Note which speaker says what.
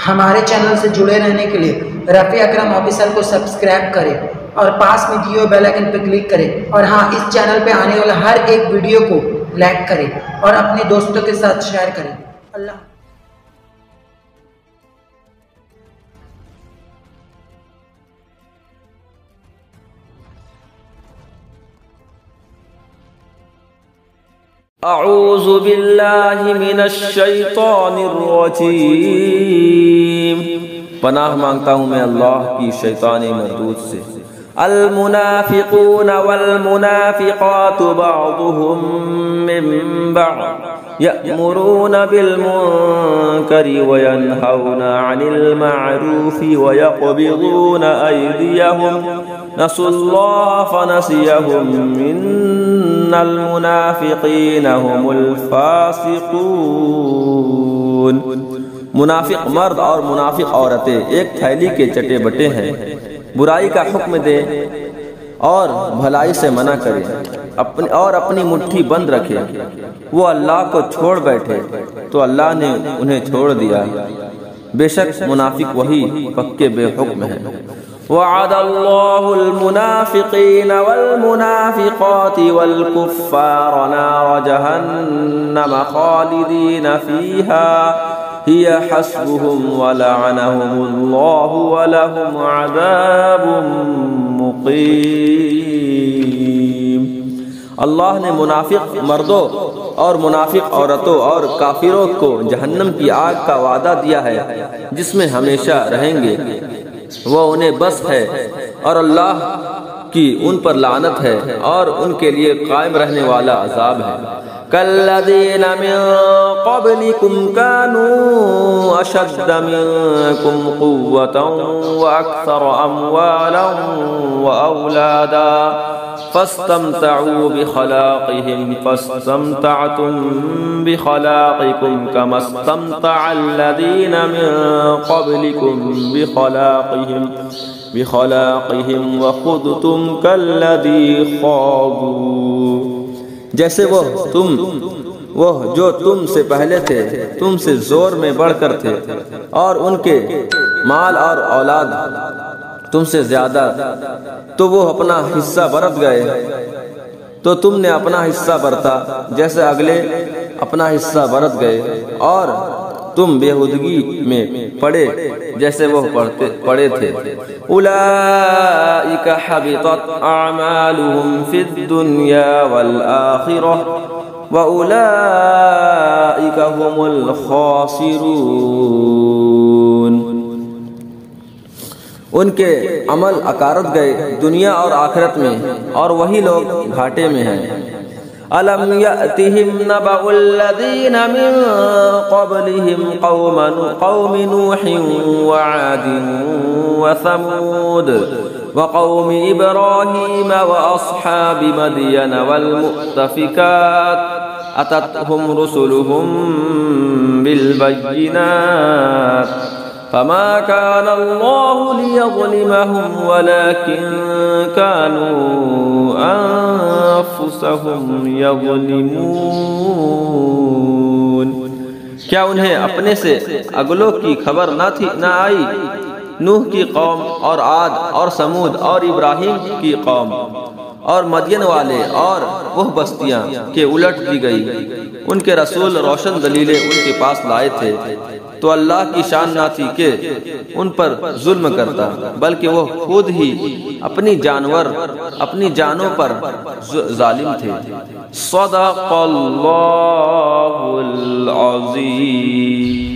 Speaker 1: ہمارے چینل سے جڑے رہنے کے لیے رفیع اکرم آفیشل کو سبسکرائب کریں اور پاس میں دیے ہوئے بیل آئکن پہ کلک کریں، اور ہاں، اس چینل پہ آنے والا ہر ایک ویڈیو کو لائک کریں اور اپنے دوستوں کے ساتھ شیئر کریں۔ اللہ
Speaker 2: اعوذ باللہ من الشیطان الرجیم، پناہ مانگتا ہوں میں اللہ کی شیطان مردود سے۔ المنافقون والمنافقات بعضهم من بعض یأمرون بالمنکر وینہون عن المعروف ویقبضون ایدیہم نسوا اللہ فنسیہم ان المنافقین هم الفاسقون۔ منافق مرد اور منافق عورتیں ایک تھیلی کے چٹے بٹے ہیں، برائی کا حکم دے اور بھلائی سے منع کرے اور اپنی مٹھی بند رکھے۔ وہ اللہ کو چھوڑ بیٹھے تو اللہ نے انہیں چھوڑ دیا، بے شک منافق وہی پکے بے حکم ہیں۔ وعد اللہ المنافقین والمنافقات والکفار نار جہنم خالدین فیہا ہی حسبهم ولعنهم اللہ ولہم عذاب مقیم۔ اللہ نے منافق مردوں اور منافق عورتوں اور کافروں کو جہنم کی آگ کا وعدہ دیا ہے جس میں ہمیشہ رہیں گے، وہ انہیں بس ہے اور اللہ کی ان پر لعنت ہے اور ان کے لیے قائم رہنے والا عذاب ہے۔ كالذين من قبلكم كانوا أشد منكم قوة وأكثر أموالا وأولادا فاستمتعوا بخلاقهم فاستمتعتم بخلاقكم كما استمتع الذين من قبلكم بخلاقهم وخضتم كالذي خاضوا۔ جیسے وہ جو تم سے پہلے تھے تم سے زور میں بڑھ کر تھے اور ان کے مال اور اولاد تم سے زیادہ، تو وہ اپنا حصہ برت گئے تو تم نے اپنا حصہ برتا جیسے اگلے اپنا حصہ برت گئے، اور تم بےہودگی میں پڑے جیسے وہ پڑے تھے۔ اولئک حبطت اعمالهم فی الدنیا والآخرہ واولئک هم الخاسرون۔ ان کے عمل اکارت گئے دنیا اور آخرت میں، اور وہی لوگ گھاٹے میں ہیں۔ أَلَمْ يَأْتِهِمْ نَبَأُ الَّذِينَ مِنْ قَبْلِهِمْ قَوْمِ نُوحٍ وَعَادٍ وَثَمُودَ وَقَوْمِ إِبْرَاهِيمَ وَأَصْحَابِ مَدْيَنَ وَالْمُؤْتَفِكَاتِ أَتَتْهُمْ رُسُلُهُمْ بِالْبَيِّنَاتِ فما كان الله ليظلمهم ولكن كانوا أنفسهم يظلمون۔ کیا انہیں اپنے سے اگلوں کی خبر نہ آئی؟ نوح کی قوم اور عاد اور سمود اور ابراہیم کی قوم اور مدین والے اور وہ بستیاں کہ الٹ دی گئی، ان کے رسول روشن دلیلیں ان کے پاس لائے تھے، تو اللہ کی شان نہ تھی کہ ان پر ظلم کرتا، بلکہ وہ خود ہی اپنی جانوں پر ظالم تھے۔ صدق اللہ العظیم۔